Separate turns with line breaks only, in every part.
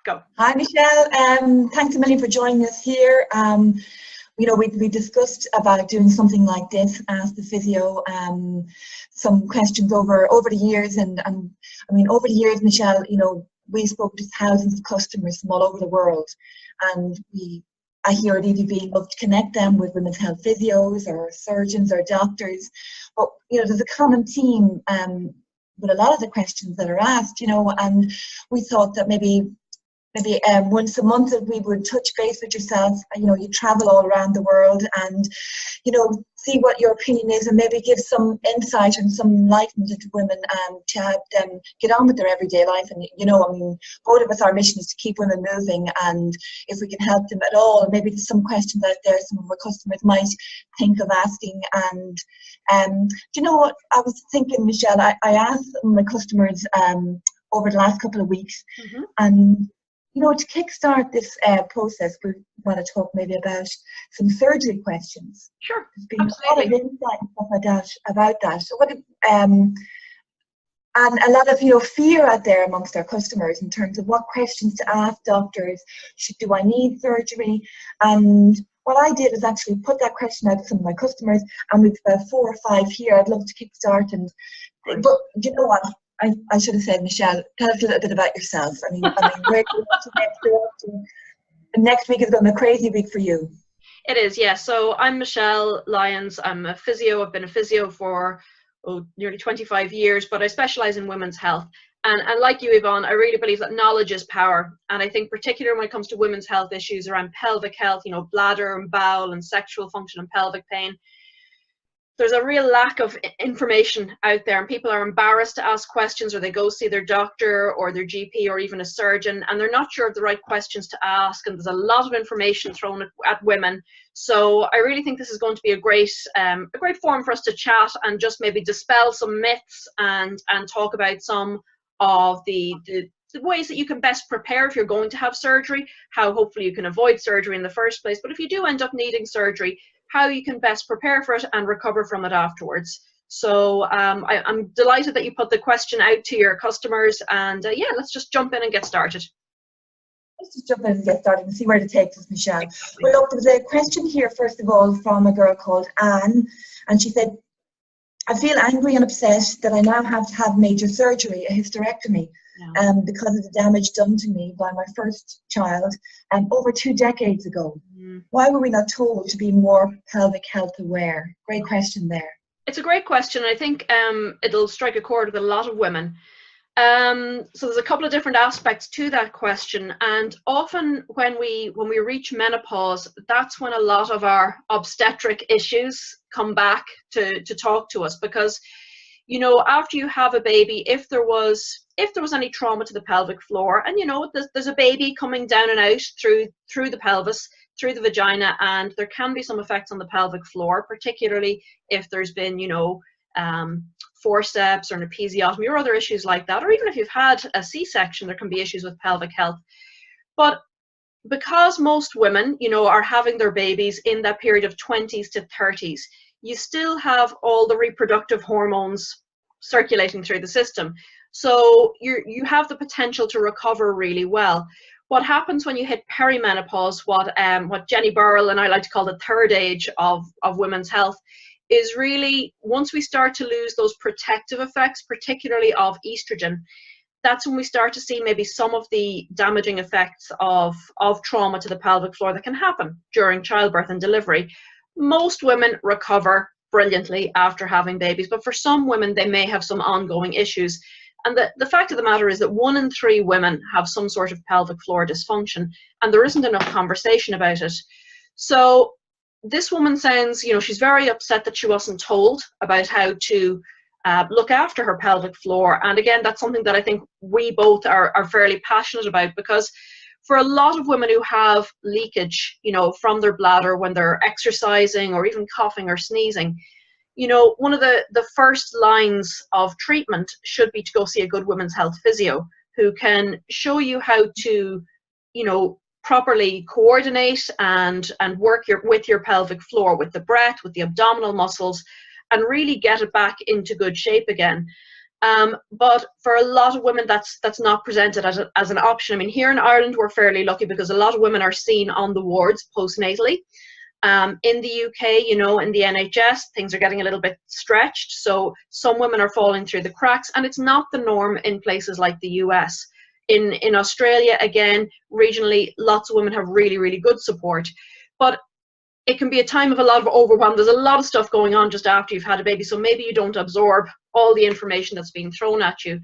Go.
Hi, Michelle. Thanks a million for joining us here. We discussed about doing something like this, Ask the Physio, some questions over the years, and I mean, over the years, Michelle, we spoke to thousands of customers from all over the world, and I hear at EVB love to connect them with women's health physios or surgeons or doctors, but there's a common theme with a lot of the questions that are asked, and we thought that maybe once a month that we would touch base with yourself. You travel all around the world, and see what your opinion is, and maybe give some insight and some enlightenment to women to help them get on with their everyday life. And both of us, our mission is to keep women moving, and if we can help them at all, maybe there's some questions out there some of our customers might think of asking. And do you know what I was thinking, Michelle? I asked my customers over the last couple of weeks, and to kickstart this process, we want to talk maybe about some surgery questions.
Sure,
there's been a lot of insight and stuff like that about that. So and a lot of fear out there amongst our customers in terms of what questions to ask doctors. Do I need surgery? And what I did is actually put that question out to some of my customers, and we've about 4 or 5 here. I'd love to kickstart. But you know what? I should have said, Michelle, tell us a little bit about yourself. Where are you up to next week is going to be a crazy week for you.
It is, yeah. So I'm Michelle Lyons. I'm a physio. I've been a physio for nearly 25 years, but I specialise in women's health. And like you, Yvonne, I really believe that knowledge is power. And I think particularly when it comes to women's health issues around pelvic health, bladder and bowel and sexual function and pelvic pain, there's a real lack of information out there, and people are embarrassed to ask questions, or they go see their doctor or their GP or even a surgeon, and they're not sure of the right questions to ask, and there's a lot of information thrown at women. So I really think this is going to be a great forum for us to chat and just maybe dispel some myths and talk about some of the ways that you can best prepare if you're going to have surgery, how hopefully you can avoid surgery in the first place, but if you do end up needing surgery, how you can best prepare for it and recover from it afterwards. So I'm delighted that you put the question out to your customers, and yeah, let's just jump in and get started.
Let's just jump in and get started and see where it takes us, Michelle. Well, look, there's a question here, first of all, from a girl called Anne, and she said, I feel angry and upset that I now have to have major surgery, a hysterectomy, because of the damage done to me by my first child over 2 decades ago. Why were we not told to be more pelvic health aware? Great question there.
It's a great question. I think it'll strike a chord with a lot of women. So there's a couple of different aspects to that question, and often when we reach menopause, that's when a lot of our obstetric issues come back to talk to us, because after you have a baby, if there was any trauma to the pelvic floor, and there's a baby coming down and out through the pelvis, through the vagina, and there can be some effects on the pelvic floor, particularly if there's been forceps or an episiotomy or other issues like that, or even if you've had a C-section, there can be issues with pelvic health. But because most women are having their babies in that period of 20s to 30s, you still have all the reproductive hormones circulating through the system, so you have the potential to recover really well. What happens when you hit perimenopause, what Jenny Burrell and I like to call the third age of women's health, is really once we start to lose those protective effects, particularly of estrogen, that's when we start to see maybe some of the damaging effects of trauma to the pelvic floor that can happen during childbirth and delivery. Most women recover brilliantly after having babies, but for some women, they may have some ongoing issues. And the fact of the matter is that 1 in 3 women have some sort of pelvic floor dysfunction, and there isn't enough conversation about it. So this woman sounds, she's very upset that she wasn't told about how to look after her pelvic floor. And again, that's something that I think we both are fairly passionate about, because for a lot of women who have leakage, from their bladder when they're exercising or even coughing or sneezing, one of the first lines of treatment should be to go see a good women's health physio who can show you how to, properly coordinate and work with your pelvic floor, with the breath, with the abdominal muscles, and really get it back into good shape again. But for a lot of women, that's not presented as an option. I mean, here in Ireland, we're fairly lucky because a lot of women are seen on the wards postnatally. In the UK, you know, in the NHS, things are getting a little bit stretched. So some women are falling through the cracks, and it's not the norm in places like the US. In Australia, again, regionally, lots of women have really, really good support. But it can be a time of a lot of overwhelm. There's a lot of stuff going on just after you've had a baby, so maybe you don't absorb all the information that's being thrown at you.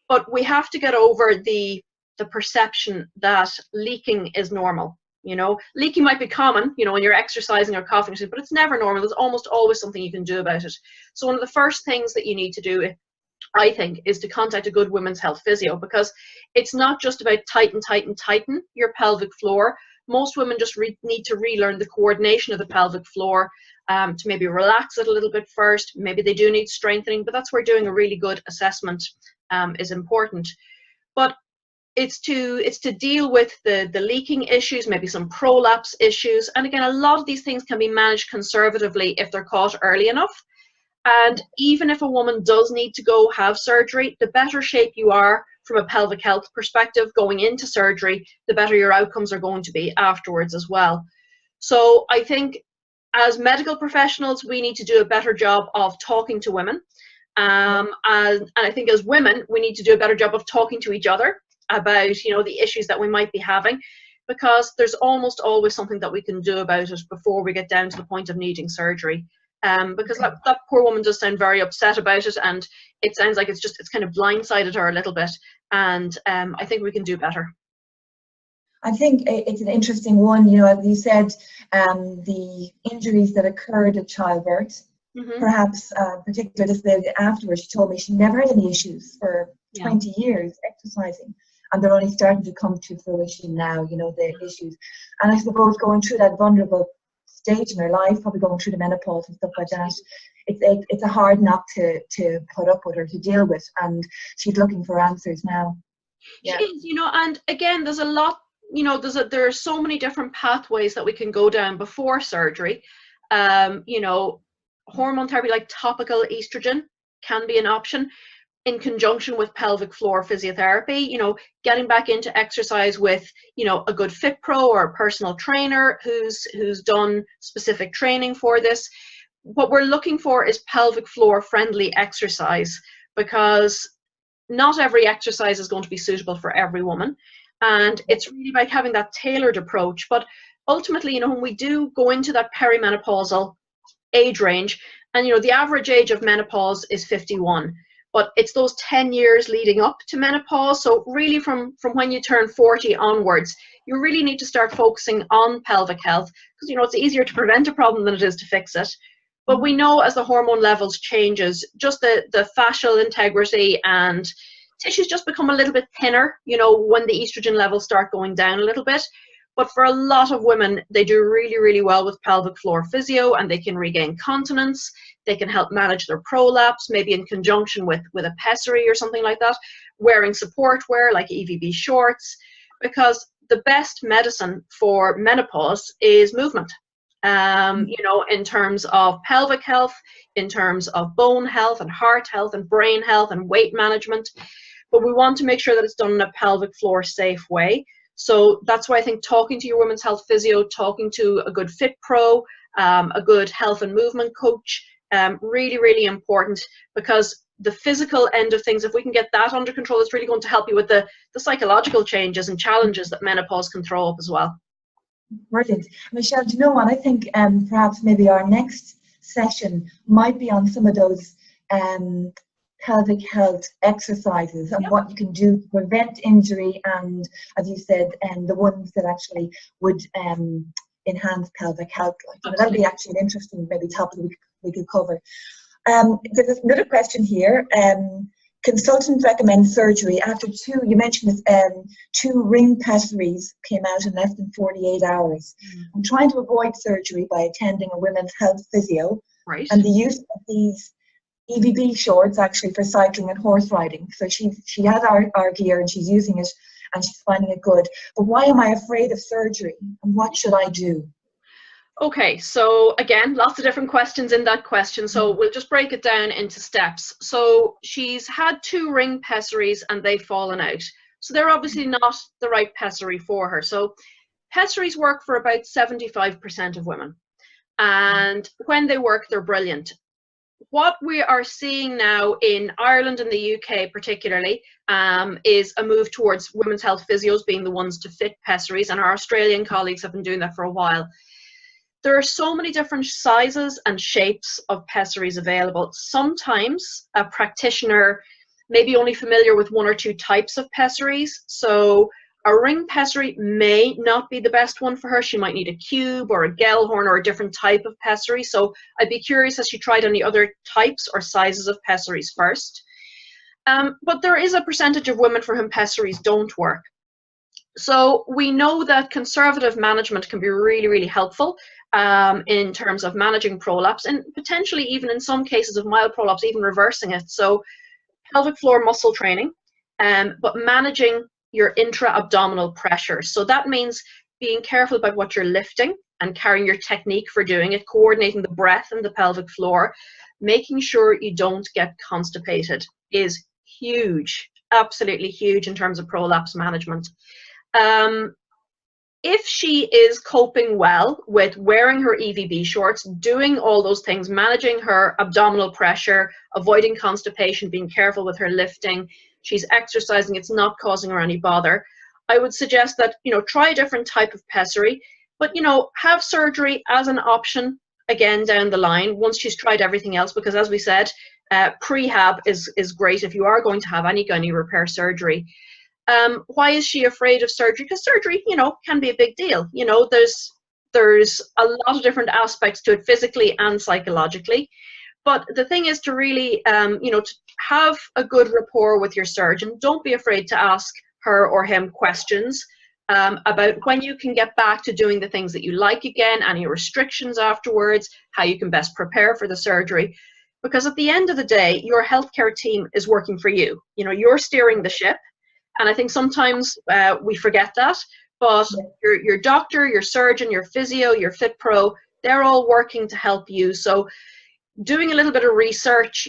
But we have to get over the perception that leaking is normal. You know, leaking might be common, you know, when you're exercising or coughing, but it's never normal. There's almost always something you can do about it. So one of the first things that you need to do, I think, is to contact a good women's health physio, because it's not just about tighten your pelvic floor. Most women just need to relearn the coordination of the pelvic floor, to maybe relax it a little bit first. Maybe they do need strengthening, but that's where doing a really good assessment is important. But it's to deal with the leaking issues, maybe some prolapse issues. And again, a lot of these things can be managed conservatively if they're caught early enough. And even if a woman does need to go have surgery, the better shape you are from a pelvic health perspective going into surgery, the better your outcomes are going to be afterwards as well. So I think as medical professionals, we need to do a better job of talking to women. And I think as women, we need to do a better job of talking to each other about, you know, the issues that we might be having, because there's almost always something that we can do about it before we get down to the point of needing surgery. Because that poor woman does sound very upset about it, and it sounds like it's kind of blindsided her a little bit, and I think we can do better.
I think it's an interesting one, you know, as you said, the injuries that occurred at childbirth, perhaps particularly this lady afterwards, she told me she never had any issues for 20 years exercising, and they're only starting to come to fruition now, you know, the issues. And I suppose going through that vulnerable stage in her life, probably going through the menopause and stuff like that, it's a hard knock to put up with or to deal with, and she's looking for answers now.
She is, you know, and again, there's a lot, you know, there are so many different pathways that we can go down before surgery. You know, hormone therapy like topical estrogen can be an option in conjunction with pelvic floor physiotherapy. You know, getting back into exercise with, you know, a good fit pro or a personal trainer who's done specific training for this. What we're looking for is pelvic floor friendly exercise, because not every exercise is going to be suitable for every woman, and it's really about having that tailored approach. But ultimately, you know, when we do go into that perimenopausal age range, and you know, the average age of menopause is 51, but it's those 10 years leading up to menopause. So really from when you turn 40 onwards, you really need to start focusing on pelvic health, because you know, it's easier to prevent a problem than it is to fix it. But we know as the hormone levels changes, just the fascial integrity and tissues just become a little bit thinner, you know, when the estrogen levels start going down a little bit. But for a lot of women, they do really, really well with pelvic floor physio, and they can regain continence. They can help manage their prolapse, maybe in conjunction with a pessary or something like that, wearing support wear like EVB shorts, because the best medicine for menopause is movement. You know, in terms of pelvic health, in terms of bone health and heart health and brain health and weight management. But we want to make sure that it's done in a pelvic floor safe way. So that's why I think talking to your women's health physio, talking to a good fit pro, a good health and movement coach, really, really important, because the physical end of things, if we can get that under control, it's really going to help you with the psychological changes and challenges that menopause can throw up as well.
Brilliant. Michelle, do you know what? I think perhaps maybe our next session might be on some of those pelvic health exercises and what you can do to prevent injury, and as you said, the ones that actually would enhance pelvic health. That would be actually an interesting maybe topic we could cover. There's another question here. Consultant recommends surgery after you mentioned this, 2 ring pessaries came out in less than 48 hours. I'm trying to avoid surgery by attending a women's health physio, and the use of these EVB shorts actually for cycling and horse riding. So she has our gear and she's using it and she's finding it good. But why am I afraid of surgery, and what should I do?
Okay, so again, lots of different questions in that question. So we'll just break it down into steps. So she's had 2 ring pessaries and they've fallen out. So they're obviously not the right pessary for her. So pessaries work for about 75% of women. And when they work, they're brilliant. What we are seeing now in Ireland and the UK particularly is a move towards women's health physios being the ones to fit pessaries, and our Australian colleagues have been doing that for a while. There are so many different sizes and shapes of pessaries available. Sometimes a practitioner may be only familiar with 1 or 2 types of pessaries. So a ring pessary may not be the best one for her. She might need a cube or a Gellhorn or a different type of pessary. So I'd be curious, has she tried any other types or sizes of pessaries first? But there is a percentage of women for whom pessaries don't work. So we know that conservative management can be really, really helpful in terms of managing prolapse, and potentially even in some cases of mild prolapse, even reversing it. So pelvic floor muscle training, but managing your intra-abdominal pressure. So that means being careful about what you're lifting and carrying your technique for doing it, coordinating the breath and the pelvic floor, making sure you don't get constipated is huge, absolutely huge in terms of prolapse management. If she is coping well with wearing her EVB shorts, doing all those things, managing her abdominal pressure, avoiding constipation, being careful with her lifting, she's exercising, it's not causing her any bother, I would suggest that, try a different type of pessary, but, have surgery as an option again down the line once she's tried everything else, because as we said, prehab is great if you are going to have any gynae repair surgery. Why is she afraid of surgery? Because surgery, can be a big deal. There's a lot of different aspects to it, physically and psychologically. But the thing is to really, to have a good rapport with your surgeon. Don't be afraid to ask her or him questions about when you can get back to doing the things that you like again, any restrictions afterwards, how you can best prepare for the surgery. Because at the end of the day, your healthcare team is working for you. You're steering the ship. And I think sometimes we forget that, but your doctor, your surgeon, your physio, your fit pro, they're all working to help you. So doing a little bit of research,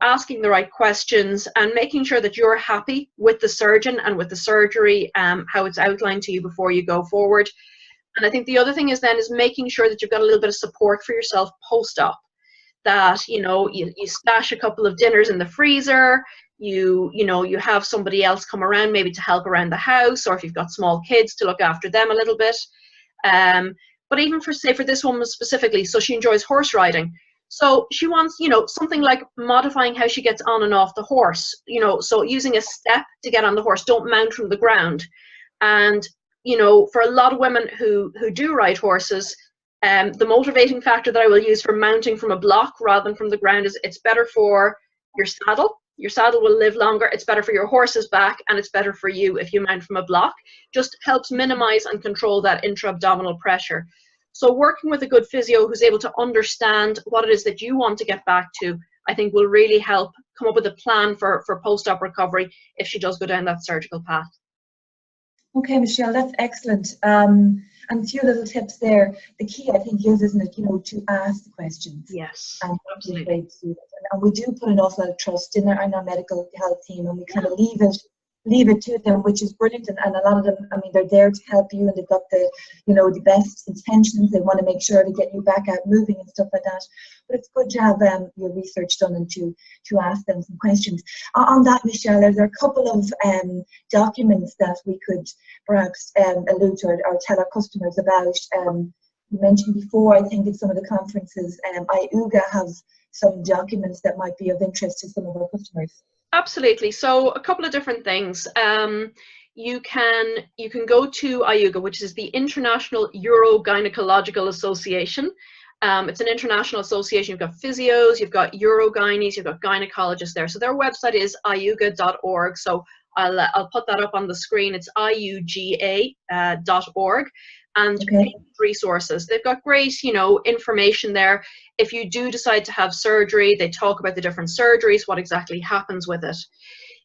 asking the right questions and making sure that you're happy with the surgeon and with the surgery, how it's outlined to you before you go forward. And I think the other thing is making sure that you've got a little bit of support for yourself post-op, that, you stash a couple of dinners in the freezer, you have somebody else come around maybe to help around the house, or if you've got small kids, to look after them a little bit. But even for this woman specifically, so she enjoys horse riding. So she wants, something like modifying how she gets on and off the horse, so using a step to get on the horse, don't mount from the ground. And, for a lot of women who do ride horses, the motivating factor that I will use for mounting from a block rather than from the ground is it's better for your saddle. Your saddle will live longer. It's better for your horse's back, and it's better for you if you mount from a block. Just helps minimize and control that intra-abdominal pressure. So working with a good physio who's able to understand what it is that you want to get back to, I think will really help come up with a plan for post-op recovery if she does go down that surgical path.
Okay, Michelle, that's excellent. And a few little tips there. The key, I think, is, isn't it, to ask the questions.
Yes,
and
absolutely.
And we do put an awful lot of trust in our medical health team, and we kind of leave it to them, which is brilliant. And a lot of them, they're there to help you, and they've got the, the best intentions. They want to make sure to get you back out moving and stuff like that. But it's good to have your research done and to ask them some questions. On that, Michelle, there are a couple of documents that we could perhaps allude to or tell our customers about. You mentioned before, I think at some of the conferences, IUGA have some documents that might be of interest to some of our customers.
Absolutely. So a couple of different things. You can go to IUGA, which is the International Urogynecological Association. It's an international association. You've got physios, you've got urogynes, you've got gynecologists there. So their website is iuga.org. So I'll put that up on the screen. It's iuga.org. And resources. They've got great, information there. If you do decide to have surgery, they talk about the different surgeries, what exactly happens with it.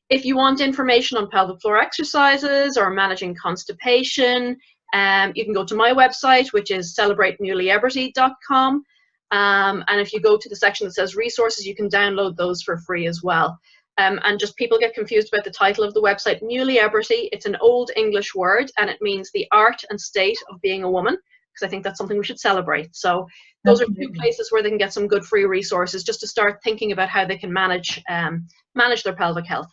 If you want information on pelvic floor exercises or managing constipation, You can go to my website, which is celebratenewlyeberty.com. And if you go to the section that says resources, you can download those for free as well. And just people get confused about the title of the website. Newly Eberty, it's an old English word, and it means the art and state of being a woman, because I think that's something we should celebrate. So those are two places where they can get some good free resources just to start thinking about how they can manage their pelvic health.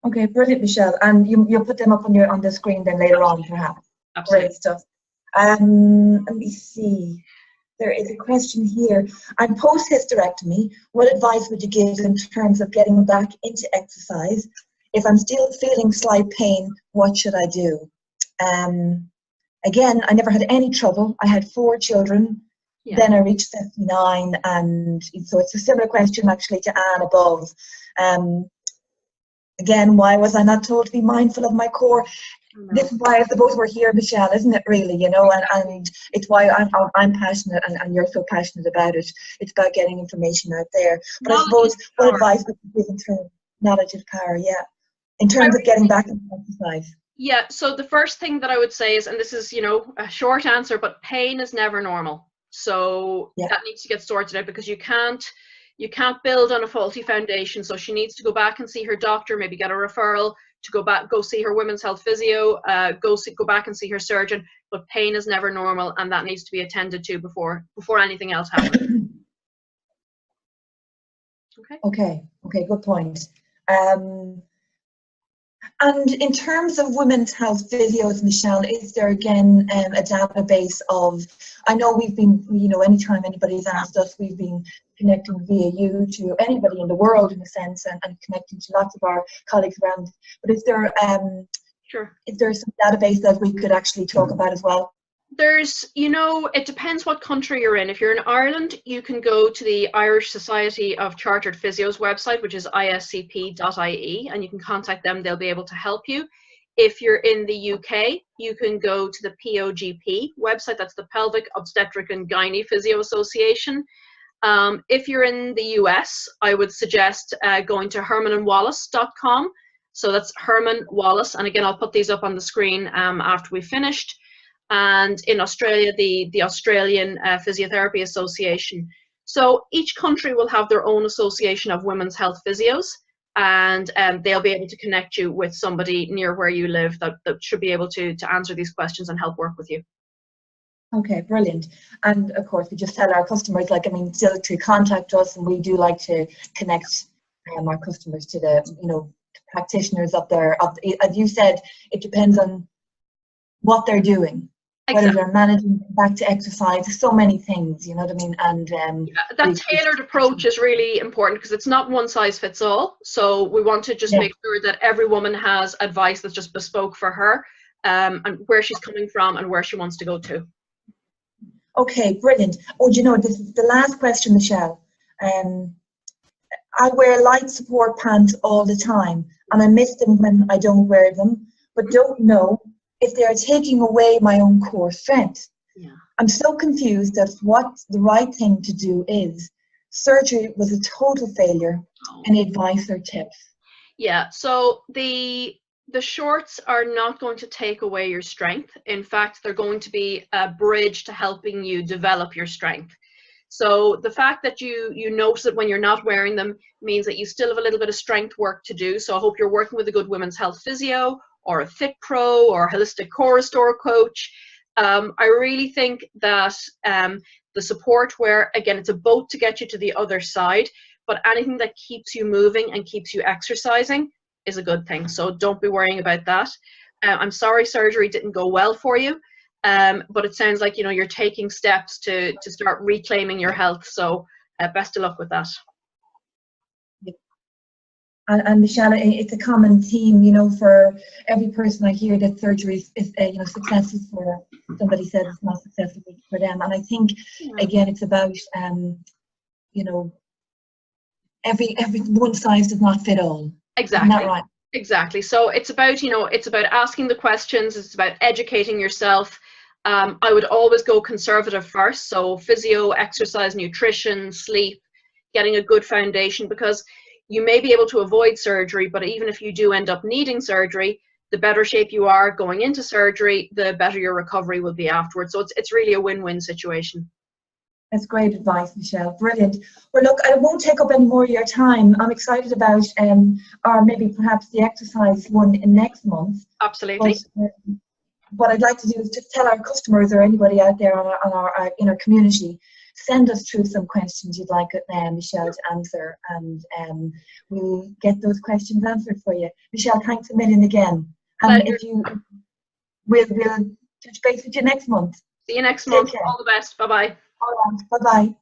Okay, brilliant, Michelle. And you'll put them up on the screen then later on, perhaps.
Absolutely.
Great stuff. Let me see. There is a question here. I'm post-hysterectomy. What advice would you give in terms of getting back into exercise? If I'm still feeling slight pain, what should I do? Again, I never had any trouble. I had 4 children. Yeah. Then I reached 59, and so it's a similar question actually to Anne above. Again, why was I not told to be mindful of my core? This is why I suppose we're here, Michelle, isn't it, really, you know, and it's why I'm passionate and you're so passionate about it. It's about getting information out there. But I suppose, what advice would you give in terms of knowledge is power, yeah, in terms of getting back into exercise?
Yeah, so the first thing that I would say is, and this is, you know, a short answer, but pain is never normal. So that needs to get sorted out, because you can't build on a faulty foundation. So she needs to go back and see her doctor, maybe get a referral to go see her women's health physio, go back and see her surgeon. But pain is never normal, and that needs to be attended to before anything else happens.
Okay, good point. And in terms of women's health physios, Michelle, is there again a database of, I know we've been, you know, anytime anybody's asked us, we've been connecting via you to anybody in the world in a sense, and connecting to lots of our colleagues around. But is there is there some database that we could actually talk about as well?
There's, you know, it depends what country you're in. If you're in Ireland, you can go to the Irish Society of Chartered Physios website, which is iscp.ie, and you can contact them. They'll be able to help you. If you're in the UK, you can go to the POGP website. That's the Pelvic Obstetric and Gynae Physio Association. If you're in the US, I would suggest going to hermanandwallace.com. So that's Herman Wallace. And again, I'll put these up on the screen after we've finished. And in Australia, the Australian Physiotherapy Association. So each country will have their own association of women's health physios, and they'll be able to connect you with somebody near where you live that should be able to answer these questions and help work with you.
Okay, brilliant. And of course, we just tell our customers, like, I mean, still to contact us, and we do like to connect our customers to the, you know, practitioners up there. As you said, it depends on what they're doing. Exactly. Whether they're managing back to exercise, so many things, you know what I mean? And
that tailored approach is really important, because it's not one size fits all. So we want to just make sure that every woman has advice that's just bespoke for her, and where she's coming from and where she wants to go to.
Okay, brilliant. Oh, do you know, this is the last question, Michelle. I wear light support pants all the time, and I miss them when I don't wear them, but don't know if they are taking away my own core strength. Yeah. I'm so confused at what the right thing to do is. Surgery was a total failure. Any advice or tips?
Yeah, so the shorts are not going to take away your strength. In fact, they're going to be a bridge to helping you develop your strength. So the fact that you notice that when you're not wearing them means that you still have a little bit of strength work to do. So I hope you're working with a good women's health physio, or a Fit Pro, or a holistic core restore coach. I really think that the support wear, again, it's a boat to get you to the other side, but anything that keeps you moving and keeps you exercising is a good thing. So don't be worrying about that. I'm sorry surgery didn't go well for you, but it sounds like, you know, you're taking steps to start reclaiming your health. So best of luck with that.
And Michelle, it's a common theme, you know, for every person I hear that surgery is you know, successful for. Somebody says it's not successful for them, and I think again it's about you know, every one size does not fit all.
Exactly.
Isn't that right?
Exactly. So it's about, you know, it's about asking the questions. It's about educating yourself. I would always go conservative first. So physio, exercise, nutrition, sleep, getting a good foundation, because you may be able to avoid surgery, but even if you do end up needing surgery, the better shape you are going into surgery, the better your recovery will be afterwards. So it's really a win-win situation.
That's great advice, Michelle. Brilliant. Well, look, I won't take up any more of your time. I'm excited about, or maybe perhaps the exercise one in next month.
Absolutely.
But, what I'd like to do is just tell our customers or anybody out there in our community, send us through some questions you'd like Michelle to answer, and we'll get those questions answered for you. Michelle, thanks a million again. We'll touch base with you next month.
See you next month. All the best. Bye-bye.
All right. Bye-bye.